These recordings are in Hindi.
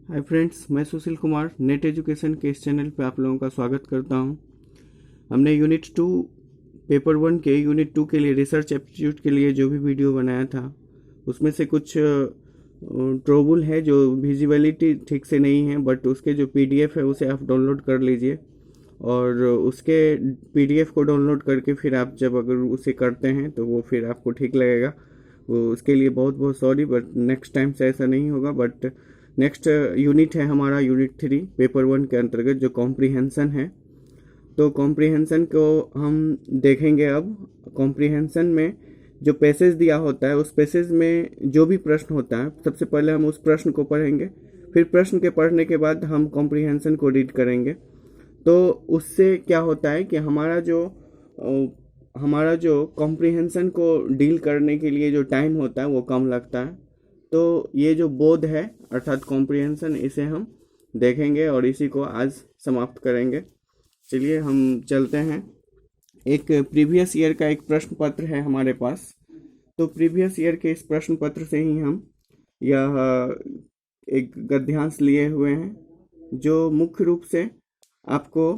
हाय फ्रेंड्स, मैं सुशील कुमार नेट एजुकेशन के इस चैनल पे आप लोगों का स्वागत करता हूं। हमने यूनिट 2 पेपर 1 के यूनिट 2 के लिए रिसर्च एप्टीट्यूड के लिए जो भी वीडियो बनाया था उसमें से कुछ ट्रबल है जो विजिबिलिटी ठीक से नहीं है, बट उसके जो पीडीएफ है उसे आप डाउनलोड कर लीजिए और उसके पीडीएफ को डाउनलोड करके फिर आप जब अगर उसे करते हैं तो वो फिर आपको ठीक लगेगा। वो उसके लिए बहुत बहुत सॉरी, बट नेक्स्ट टाइम से ऐसा नहीं होगा। बट नेक्स्ट यूनिट है हमारा यूनिट 3 पेपर 1 के अंतर्गत जो कॉम्प्रीहेंसन है। तो कॉम्प्रीहेंसन को हम देखेंगे। अब कॉम्प्रीहेंसन में जो पैसेज दिया होता है उस पैसेज में जो भी प्रश्न होता है सबसे पहले हम उस प्रश्न को पढ़ेंगे, फिर प्रश्न के पढ़ने के बाद हम कॉम्प्रीहेंसन को रीड करेंगे। तो उससे क्या होता है कि हमारा जो कॉम्प्रीहेंसन को डील करने के लिए जो टाइम होता है वो कम लगता है। तो ये जो बोध है अर्थात कॉम्प्रीहेंसन, इसे हम देखेंगे और इसी को आज समाप्त करेंगे। चलिए हम चलते हैं। एक प्रीवियस ईयर का एक प्रश्न पत्र है हमारे पास। तो प्रीवियस ईयर के इस प्रश्न पत्र से ही हम यह एक गद्यांश लिए हुए हैं जो मुख्य रूप से आपको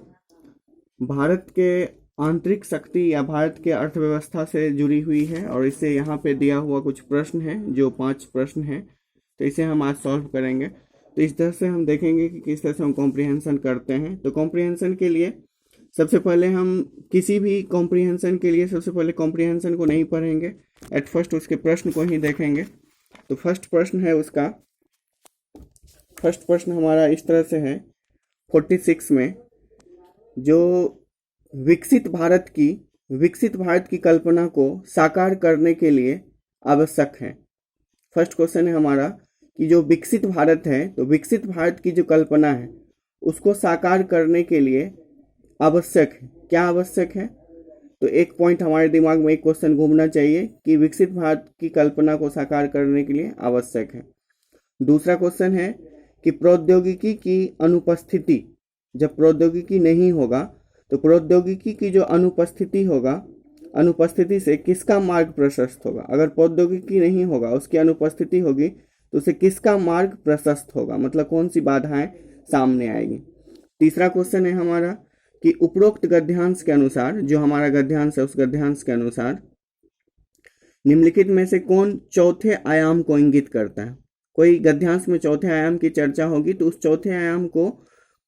भारत के आंतरिक शक्ति या भारत के अर्थव्यवस्था से जुड़ी हुई है। और इससे यहाँ पे दिया हुआ कुछ प्रश्न है जो 5 प्रश्न है, तो इसे हम आज सॉल्व करेंगे। तो इस तरह से हम देखेंगे कि किस तरह से हम कॉम्प्रीहेंसन करते हैं। तो कॉम्प्रीहेंसन के लिए सबसे पहले हम किसी भी कॉम्प्रीहेंसन के लिए सबसे पहले कॉम्प्रीहेंसन को नहीं पढ़ेंगे, एट फर्स्ट उसके प्रश्न को ही देखेंगे। तो फर्स्ट प्रश्न हमारा इस तरह से है 46 में, जो विकसित भारत की कल्पना को साकार करने के लिए आवश्यक है। फर्स्ट क्वेश्चन है हमारा कि जो विकसित भारत है, तो विकसित भारत की जो कल्पना है उसको साकार करने के लिए आवश्यक है। क्या आवश्यक है? तो एक पॉइंट हमारे दिमाग में एक क्वेश्चन घूमना चाहिए कि विकसित भारत की कल्पना को साकार करने के लिए आवश्यक है। दूसरा क्वेश्चन है कि प्रौद्योगिकी की अनुपस्थिति, जब प्रौद्योगिकी नहीं होगा तो प्रौद्योगिकी की जो अनुपस्थिति से किसका मार्ग प्रशस्त होगा। अगर प्रौद्योगिकी नहीं होगा, उसकी अनुपस्थिति होगी, तो उसे किसका मार्ग प्रशस्त होगा, मतलब कौन सी बाधाएं सामने आएगी। तीसरा क्वेश्चन है हमारा कि उपरोक्त गद्यांश के अनुसार, जो हमारा गद्यांश है उस गद्यांश के अनुसार निम्नलिखित में से कौन चौथे आयाम को इंगित करता है। कोई गद्यांश में चौथे आयाम की चर्चा होगी तो उस चौथे आयाम को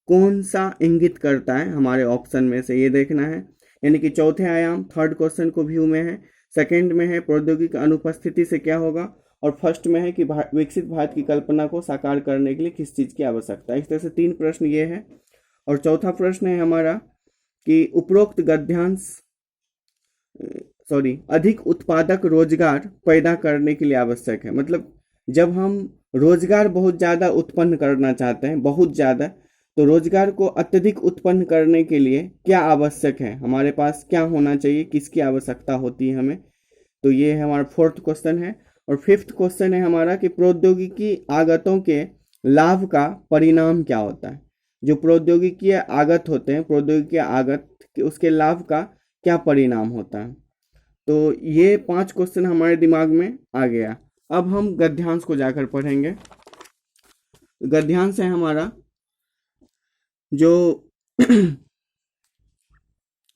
कौन सा इंगित करता है, हमारे ऑप्शन में से ये देखना है। यानी कि चौथे आयाम थर्ड क्वेश्चन को व्यू में है, सेकंड में है प्रौद्योगिकी अनुपस्थिति से क्या होगा, और फर्स्ट में है कि विकसित भारत की कल्पना को साकार करने के लिए किस चीज़ की आवश्यकता है। इस तरह से 3 प्रश्न ये है। और चौथा प्रश्न है हमारा कि उपरोक्त गद्यांश अधिक उत्पादक रोजगार पैदा करने के लिए आवश्यक है। मतलब जब हम रोजगार बहुत ज़्यादा उत्पन्न करना चाहते हैं, बहुत ज़्यादा, तो रोजगार को अत्यधिक उत्पन्न करने के लिए क्या आवश्यक है, हमारे पास क्या होना चाहिए, किसकी आवश्यकता होती है हमें। तो ये है हमारा 4th क्वेश्चन है। और 5th क्वेश्चन है हमारा कि प्रौद्योगिकी आगतों के लाभ का परिणाम क्या होता है। जो प्रौद्योगिकी आगत होते हैं, प्रौद्योगिकी आगत उसके लाभ का क्या परिणाम होता है। तो ये 5 क्वेश्चन हमारे दिमाग में आ गया। अब हम गद्यांश को जाकर पढ़ेंगे। गद्यांश है हमारा जो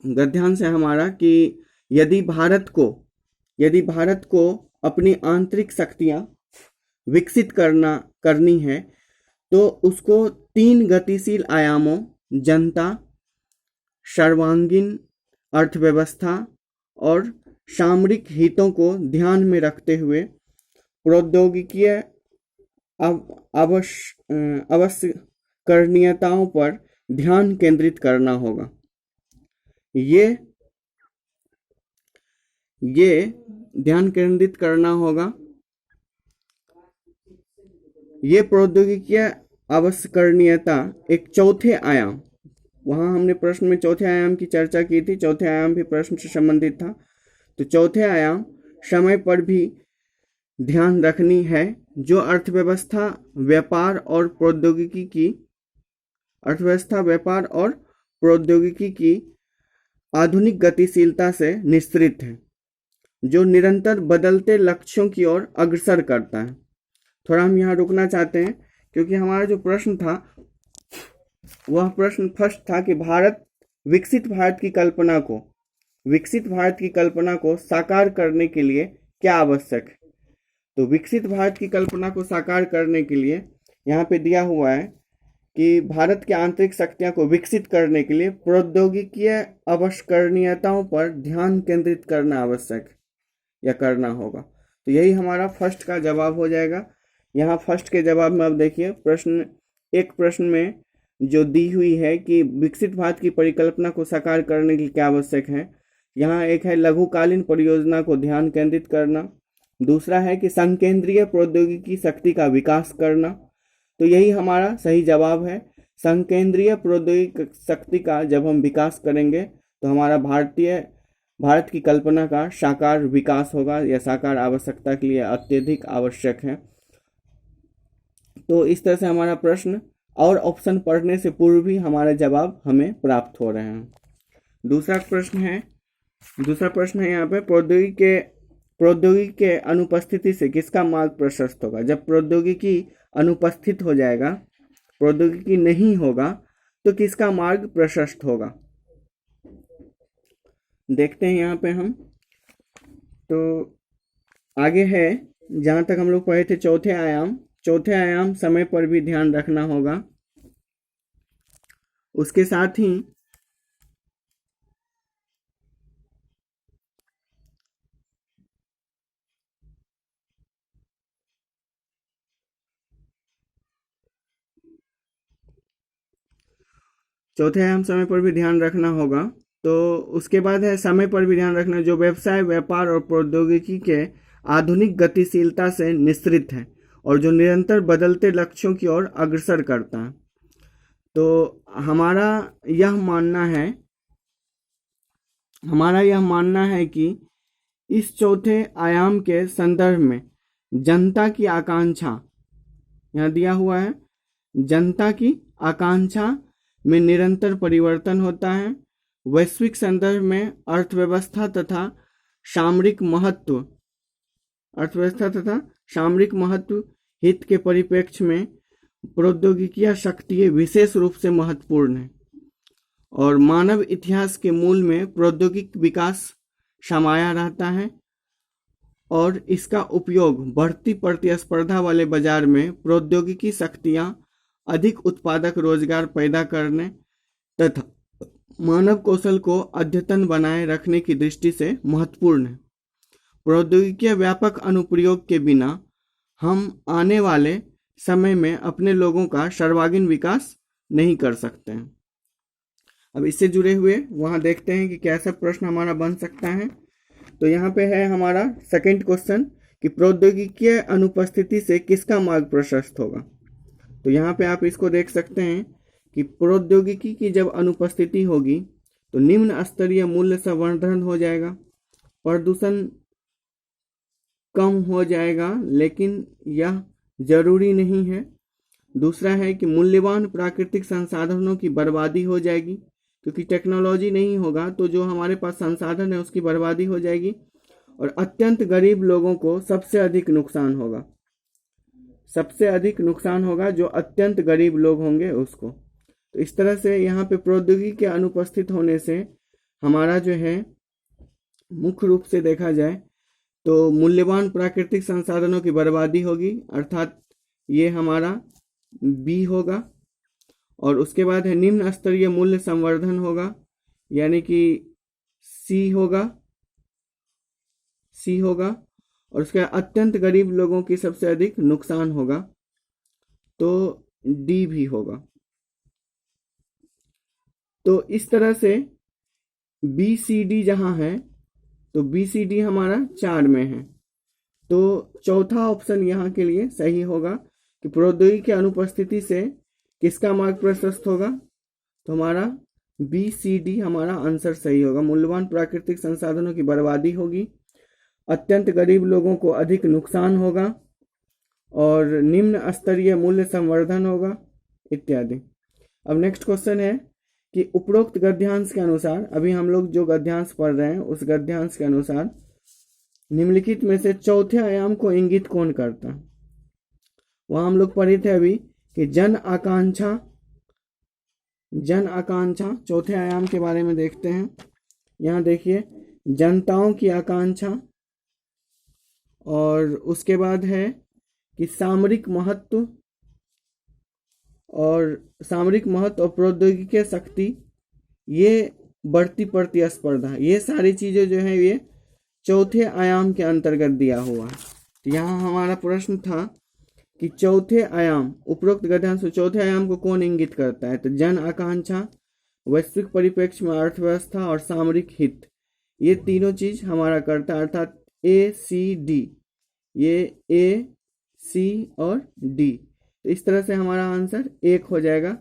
गद्यांश है हमारा कि यदि भारत को अपनी आंतरिक शक्तियां विकसित करनी है तो उसको 3 गतिशील आयामों, जनता, सर्वांगीण अर्थव्यवस्था और सामरिक हितों को ध्यान में रखते हुए प्रौद्योगिकीय आवश्यकताओं पर ध्यान केंद्रित करना होगा। ये ध्यान केंद्रित करना होगा। ये प्रौद्योगिकीय आवश्यकता एक चौथे आयाम, वहाँ हमने प्रश्न में चौथे आयाम की चर्चा की थी, चौथे आयाम भी प्रश्न से संबंधित था। तो चौथे आयाम समय पर भी ध्यान रखनी है, जो अर्थव्यवस्था, व्यापार और प्रौद्योगिकी की आधुनिक गतिशीलता से निश्रित है, जो निरंतर बदलते लक्ष्यों की ओर अग्रसर करता है। थोड़ा हम यहाँ रुकना चाहते हैं क्योंकि हमारा जो प्रश्न था वह प्रश्न फर्स्ट था कि विकसित भारत की कल्पना को साकार करने के लिए क्या आवश्यक है। तो विकसित भारत की कल्पना को साकार करने के लिए यहाँ पे दिया हुआ है कि भारत की आंतरिक शक्तियां को विकसित करने के लिए प्रौद्योगिकीय आवश्यकताओं पर ध्यान केंद्रित करना आवश्यक या करना होगा। तो यही हमारा फर्स्ट का जवाब हो जाएगा। यहाँ फर्स्ट के जवाब में अब देखिए प्रश्न में जो दी हुई है कि विकसित भारत की परिकल्पना को साकार करने के लिए क्या आवश्यक है। यहाँ एक है लघुकालीन परियोजना को ध्यान केंद्रित करना, दूसरा है कि संकेंद्रीय प्रौद्योगिकी शक्ति का विकास करना। तो यही हमारा सही जवाब है। संकेंद्रीय प्रौद्योगिकी शक्ति का जब हम विकास करेंगे तो हमारा भारत की कल्पना का साकार विकास होगा या साकार आवश्यकता के लिए अत्यधिक आवश्यक है। तो इस तरह से हमारा प्रश्न और ऑप्शन पढ़ने से पूर्व भी हमारे जवाब हमें प्राप्त हो रहे हैं। दूसरा प्रश्न है यहाँ पे प्रौद्योगिकी के अनुपस्थिति से किसका मार्ग प्रशस्त होगा। जब प्रौद्योगिकी अनुपस्थित हो जाएगा, प्रौद्योगिकी नहीं होगा, तो किसका मार्ग प्रशस्त होगा। देखते हैं यहाँ पे हम। तो आगे है जहाँ तक हम लोग पढ़े थे चौथे आयाम समय पर भी ध्यान रखना होगा। उसके साथ ही चौथे आयाम समय पर भी ध्यान रखना होगा। तो उसके बाद है समय पर भी ध्यान रखना, जो व्यवसाय, व्यापार और प्रौद्योगिकी के आधुनिक गतिशीलता से निश्चित है और जो निरंतर बदलते लक्ष्यों की ओर अग्रसर करता है। तो हमारा यह मानना है कि इस चौथे आयाम के संदर्भ में जनता की आकांक्षा, यहाँ दिया हुआ है, जनता की आकांक्षा में निरंतर परिवर्तन होता है। वैश्विक संदर्भ में अर्थव्यवस्था तथा सामरिक महत्व हित के परिप्रेक्ष्य में प्रौद्योगिकी शक्ति विशेष रूप से महत्वपूर्ण है और मानव इतिहास के मूल में प्रौद्योगिक विकास समाया रहता है और इसका उपयोग बढ़ती प्रतिस्पर्धा वाले बाजार में प्रौद्योगिकी शक्तियां अधिक उत्पादक रोजगार पैदा करने तथा मानव कौशल को अद्यतन बनाए रखने की दृष्टि से महत्वपूर्ण है। प्रौद्योगिकी व्यापक अनुप्रयोग के बिना हम आने वाले समय में अपने लोगों का सर्वांगीण विकास नहीं कर सकते हैं। अब इससे जुड़े हुए वहां देखते हैं कि कैसा प्रश्न हमारा बन सकता है। तो यहाँ पे है हमारा सेकंड क्वेश्चन कि प्रौद्योगिकी अनुपस्थिति से किसका मार्ग प्रशस्त होगा। तो यहाँ पे आप इसको देख सकते हैं कि प्रौद्योगिकी की जब अनुपस्थिति होगी तो निम्न स्तरीय मूल्य संवर्धन हो जाएगा, प्रदूषण कम हो जाएगा, लेकिन यह जरूरी नहीं है। दूसरा है कि मूल्यवान प्राकृतिक संसाधनों की बर्बादी हो जाएगी, क्योंकि टेक्नोलॉजी नहीं होगा तो जो हमारे पास संसाधन है उसकी बर्बादी हो जाएगी। और अत्यंत गरीब लोगों को सबसे अधिक नुकसान होगा, जो अत्यंत गरीब लोग होंगे उसको। तो इस तरह से यहाँ पे प्रौद्योगिकी के अनुपस्थित होने से हमारा जो है मुख्य रूप से देखा जाए तो मूल्यवान प्राकृतिक संसाधनों की बर्बादी होगी, अर्थात ये हमारा बी होगा। और उसके बाद है निम्न स्तरीय मूल्य संवर्धन होगा, यानी कि सी होगा। और उसके अत्यंत गरीब लोगों की सबसे अधिक नुकसान होगा, तो डी भी होगा। तो इस तरह से बी सी डी जहां है तो बी सी डी हमारा 4 में है। तो चौथा ऑप्शन यहाँ के लिए सही होगा कि प्रौद्योगिकी की अनुपस्थिति से किसका मार्ग प्रशस्त होगा। तो हमारा बी सी डी हमारा आंसर सही होगा। मूल्यवान प्राकृतिक संसाधनों की बर्बादी होगी, अत्यंत गरीब लोगों को अधिक नुकसान होगा और निम्न स्तरीय मूल्य संवर्धन होगा इत्यादि। अब नेक्स्ट क्वेश्चन है कि उपरोक्त गद्यांश के अनुसार, अभी हम लोग जो गद्यांश पढ़ रहे हैं उस गद्यांश के अनुसार निम्नलिखित में से चौथे आयाम को इंगित कौन करता है। वहां हम लोग पढ़े थे अभी कि जन आकांक्षा चौथे आयाम के बारे में देखते हैं। यहाँ देखिए, जनताओं की आकांक्षा, और उसके बाद है कि सामरिक महत्व और प्रौद्योगिकी शक्ति, ये बढ़ती प्रतिस्पर्धा, ये सारी चीज़ें जो है ये चौथे आयाम के अंतर्गत दिया हुआ है। तो यहाँ हमारा प्रश्न था कि चौथे आयाम, उपरोक्त गद्यांश में चौथे आयाम को कौन इंगित करता है? तो जन आकांक्षा, वैश्विक परिप्रेक्ष्य में अर्थव्यवस्था और सामरिक हित, ये तीनों चीज हमारा करता है, अर्थात ACD, ये AC और D। तो इस तरह से हमारा आंसर 1 हो जाएगा,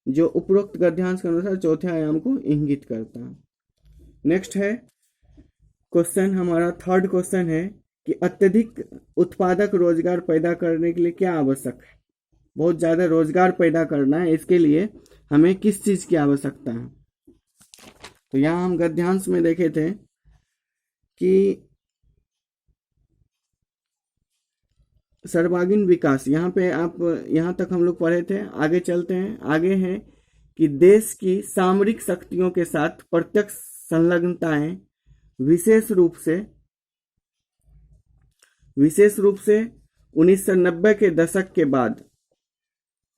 जो उपरोक्त गद्यांश के अनुसार चौथे आयाम को इंगित करता है। नेक्स्ट है क्वेश्चन, हमारा थर्ड क्वेश्चन है कि अत्यधिक उत्पादक रोजगार पैदा करने के लिए क्या आवश्यक है? बहुत ज़्यादा रोजगार पैदा करना है, इसके लिए हमें किस चीज़ की आवश्यकता है? तो यहाँ हम गद्यांश में देखे थे कि सर्वांगीण विकास, यहाँ पे आप यहाँ तक हम लोग पढ़े थे। आगे चलते हैं, आगे है कि देश की सामरिक शक्तियों के साथ प्रत्यक्ष संलग्नताएं विशेष रूप से 1990 के दशक के बाद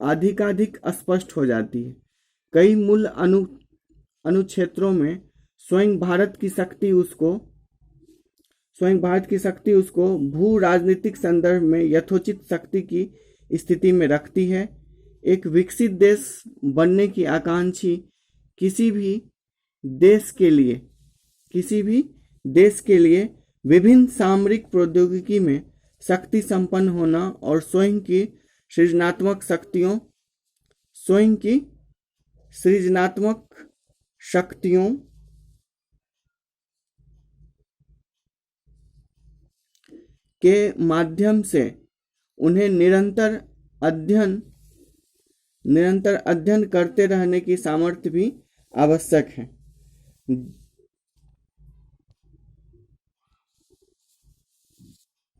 अधिकाधिक स्पष्ट हो जाती है। कई मूल अनुक्षेत्रों में स्वयं भारत की शक्ति उसको भू राजनीतिक संदर्भ में यथोचित शक्ति की स्थिति में रखती है। एक विकसित देश बनने की आकांक्षी किसी भी देश के लिए विभिन्न सामरिक प्रौद्योगिकी में शक्ति संपन्न होना और स्वयं की सृजनात्मक शक्तियों के माध्यम से उन्हें निरंतर अध्ययन करते रहने की सामर्थ्य भी आवश्यक है।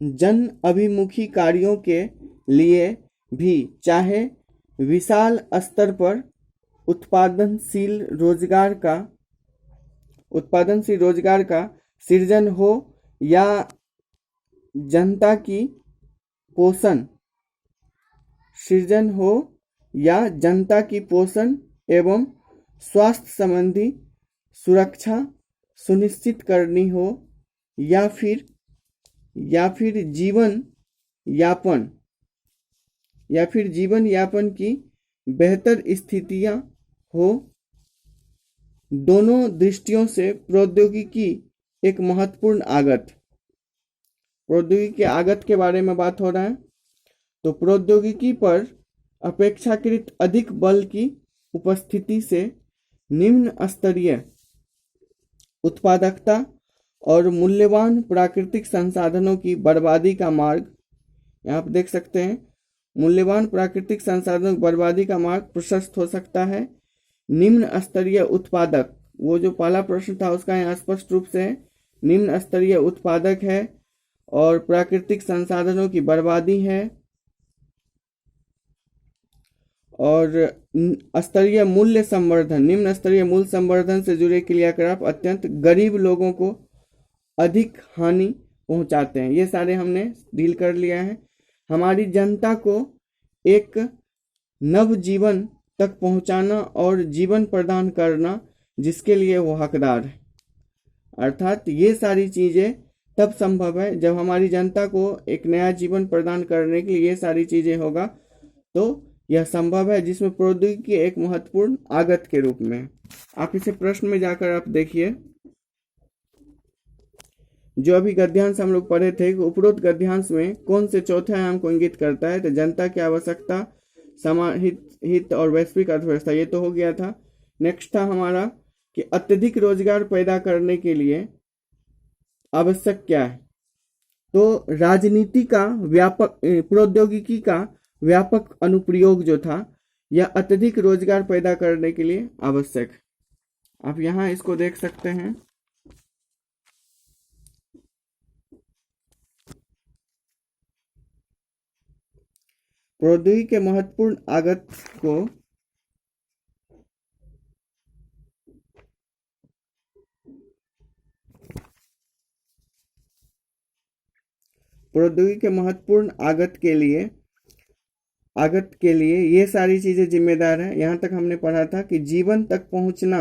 जन अभिमुखी कार्यों के लिए भी चाहे विशाल स्तर पर उत्पादनशील रोजगार का सृजन हो या जनता की पोषण एवं स्वास्थ्य संबंधी सुरक्षा सुनिश्चित करनी हो, या फिर जीवन यापन की बेहतर स्थितियां हो, दोनों दृष्टियों से प्रौद्योगिकी एक महत्वपूर्ण आगत के बारे में बात हो रहा है। तो प्रौद्योगिकी पर अपेक्षाकृत अधिक बल की उपस्थिति से निम्न स्तरीय उत्पादकता और मूल्यवान प्राकृतिक संसाधनों की बर्बादी का मार्ग, यहाँ आप देख सकते हैं, मूल्यवान प्राकृतिक संसाधनों की बर्बादी का मार्ग प्रशस्त हो सकता है। निम्न स्तरीय उत्पादक, वो जो पहला प्रश्न था उसका यहाँ स्पष्ट रूप से निम्न स्तरीय उत्पादक है और प्राकृतिक संसाधनों की बर्बादी है, और स्तरीय मूल्य संवर्धन, निम्न स्तरीय मूल्य संवर्धन से जुड़े क्रियाकलाप अत्यंत गरीब लोगों को अधिक हानि पहुंचाते हैं। ये सारे हमने डील कर लिया है। हमारी जनता को एक नव जीवन तक पहुंचाना और जीवन प्रदान करना जिसके लिए वो हकदार है, अर्थात ये सारी चीज़ें तब संभव है जब हमारी जनता को एक नया जीवन प्रदान करने के लिए ये सारी चीज़ें होगा, तो यह संभव है, जिसमें प्रौद्योगिकी एक महत्वपूर्ण आगत के रूप में। आप इसे प्रश्न में जाकर आप देखिए, जो अभी गद्यांश हम लोग पढ़े थे, उपरोक्त गद्यांश में कौन से चौथे आयाम को इंगित करता है? तो जनता की आवश्यकता, हित और वैश्विक अर्थव्यवस्था, ये तो हो गया था। नेक्स्ट था हमारा कि अत्यधिक रोजगार पैदा करने के लिए आवश्यक क्या है? तो राजनीति का प्रौद्योगिकी का व्यापक अनुप्रयोग जो था, यह अत्यधिक रोजगार पैदा करने के लिए आवश्यक है। आप यहाँ इसको देख सकते हैं। प्रौद्योगिकी के महत्वपूर्ण आगत को प्रौद्योगिकी के महत्वपूर्ण आगत के लिए ये सारी चीजें जिम्मेदार हैं। यहाँ तक हमने पढ़ा था कि जीवन तक पहुंचना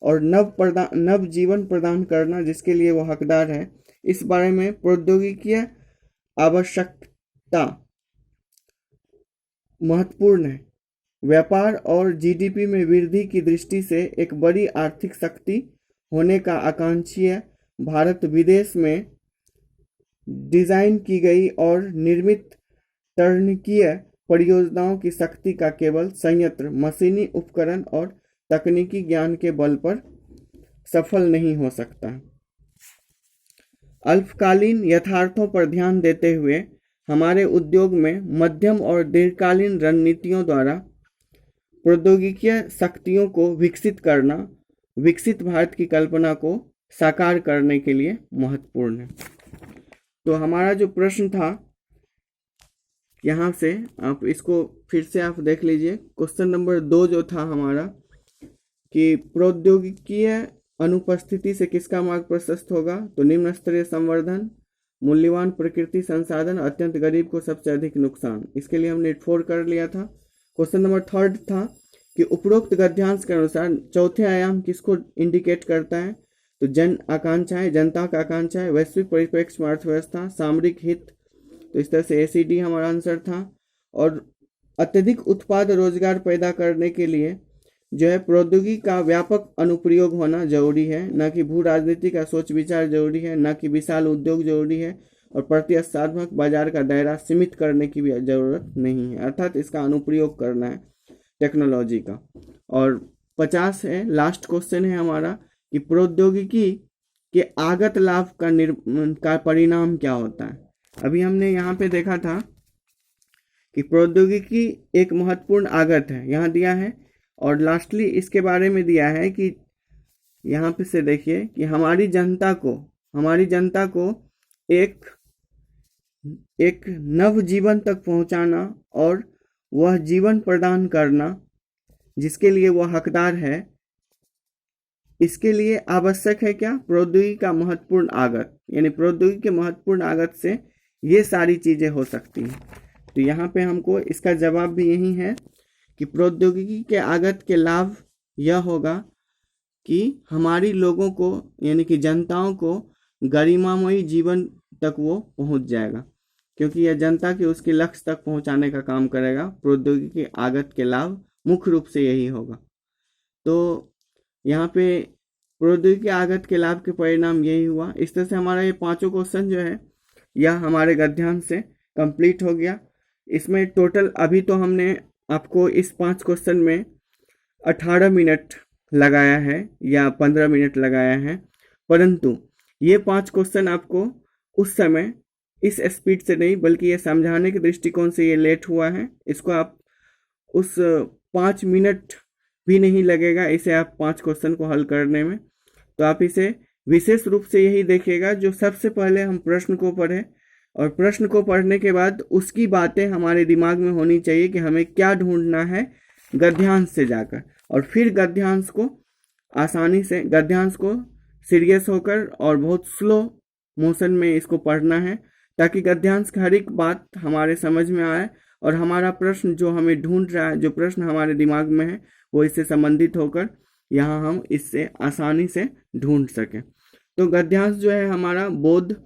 और नव जीवन प्रदान करना जिसके लिए वो हकदार है। इस बारे में प्रौद्योगिकी आवश्यकता महत्वपूर्ण है। व्यापार और जीडीपी में वृद्धि की दृष्टि से एक बड़ी आर्थिक शक्ति होने का आकांक्षी भारत विदेश में डिजाइन की गई और निर्मित तकनीकीय परियोजनाओं की शक्ति का केवल संयंत्र, मशीनी उपकरण और तकनीकी ज्ञान के बल पर सफल नहीं हो सकता। अल्पकालीन यथार्थों पर ध्यान देते हुए हमारे उद्योग में मध्यम और दीर्घकालीन रणनीतियों द्वारा प्रौद्योगिकीय शक्तियों को विकसित करना विकसित भारत की कल्पना को साकार करने के लिए महत्वपूर्ण है। तो हमारा जो प्रश्न था, यहाँ से आप इसको फिर से आप देख लीजिए। क्वेश्चन नंबर 2 जो था हमारा कि प्रौद्योगिकीय अनुपस्थिति से किसका मार्ग प्रशस्त होगा, तो निम्न स्तरीय संवर्धन, मूल्यवान प्रकृति संसाधन, अत्यंत गरीब को सबसे अधिक नुकसान। इसके लिए हमने 4 कर लिया था। क्वेश्चन नंबर 3 था कि उपरोक्त गद्यांश के अनुसार चौथे आयाम किसको इंडिकेट करता है, तो जन आकांक्षाएं, जनता का आकांक्षा है, वैश्विक परिप्रेक्ष्य में अर्थव्यवस्था, सामरिक हित। तो इस तरह से ACD हमारा आंसर था। और अत्यधिक उत्पाद रोजगार पैदा करने के लिए जो है प्रौद्योगिकी का व्यापक अनुप्रयोग होना जरूरी है, न कि भू राजनीति का सोच विचार जरूरी है, न कि विशाल उद्योग जरूरी है, और प्रतिस्पर्धात्मक बाजार का दायरा सीमित करने की भी जरूरत नहीं है, अर्थात इसका अनुप्रयोग करना है टेक्नोलॉजी का। और 50 है, लास्ट क्वेश्चन है हमारा कि प्रौद्योगिकी के आगत लाभ का परिणाम क्या होता है। अभी हमने यहाँ पे देखा था कि प्रौद्योगिकी एक महत्वपूर्ण आगत है, यहाँ दिया है। और लास्टली इसके बारे में दिया है कि यहाँ पे से देखिए कि हमारी जनता को एक नव जीवन तक पहुँचाना और वह जीवन प्रदान करना जिसके लिए वह हकदार है, इसके लिए आवश्यक है क्या, प्रौद्योगिकी का महत्वपूर्ण आगत। यानी प्रौद्योगिकी के महत्वपूर्ण आगत से ये सारी चीजें हो सकती हैं। तो यहाँ पे हमको इसका जवाब भी यही है कि प्रौद्योगिकी के आगत के लाभ यह होगा कि हमारी लोगों को यानी कि जनताओं को गरिमामयी जीवन तक वो पहुंच जाएगा, क्योंकि यह जनता के उसके लक्ष्य तक पहुंचाने का काम करेगा। प्रौद्योगिकी के आगत के लाभ मुख्य रूप से यही होगा। तो यहाँ पे प्रौद्योगिकी आगत के लाभ के परिणाम यही हुआ। इस तरह से हमारा ये 5 क्वेश्चन जो है यह हमारे गद्यांश से कंप्लीट हो गया। इसमें टोटल अभी तो हमने आपको इस 5 क्वेश्चन में 18 मिनट लगाया है या 15 मिनट लगाया है, परंतु ये 5 क्वेश्चन आपको उस समय इस स्पीड से नहीं बल्कि ये समझाने के दृष्टिकोण से ये लेट हुआ है। इसको आप उस 5 मिनट भी नहीं लगेगा इसे आप 5 क्वेश्चन को हल करने में। तो आप इसे विशेष रूप से यही देखिएगा जो सबसे पहले हम प्रश्न को पढ़े, और प्रश्न को पढ़ने के बाद उसकी बातें हमारे दिमाग में होनी चाहिए कि हमें क्या ढूंढना है गद्यांश से जाकर, और फिर गद्यांश को आसानी से गद्यांश को सीरियस होकर और बहुत स्लो मोशन में इसको पढ़ना है, ताकि गद्यांश की हर एक बात हमारे समझ में आए और हमारा प्रश्न जो हमें ढूंढ रहा है, जो प्रश्न हमारे दिमाग में है, वो इससे संबंधित होकर यहाँ हम इससे आसानी से ढूंढ सकें। तो गद्यांश जो है हमारा बोध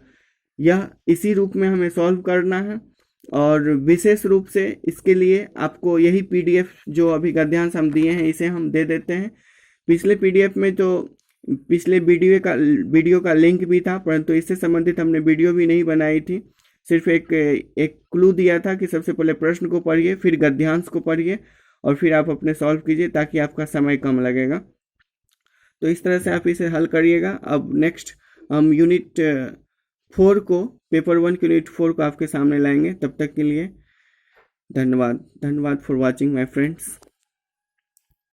यह इसी रूप में हमें सॉल्व करना है, और विशेष रूप से इसके लिए आपको यही PDF जो अभी गद्यांश हम दिए हैं इसे हम दे देते हैं। पिछले PDF में तो पिछले वीडियो का लिंक भी था, परंतु इससे संबंधित हमने वीडियो भी नहीं बनाई थी। सिर्फ एक क्लू दिया था कि सबसे पहले प्रश्न को पढ़िए, फिर गद्यांश को पढ़िए और फिर आप अपने सॉल्व कीजिए, ताकि आपका समय कम लगेगा। तो इस तरह से आप इसे हल करिएगा। अब नेक्स्ट हम यूनिट 4 को, पेपर 1 के यूनिट 4 को आपके सामने लाएंगे। तब तक के लिए धन्यवाद फॉर वॉचिंग माय फ्रेंड्स।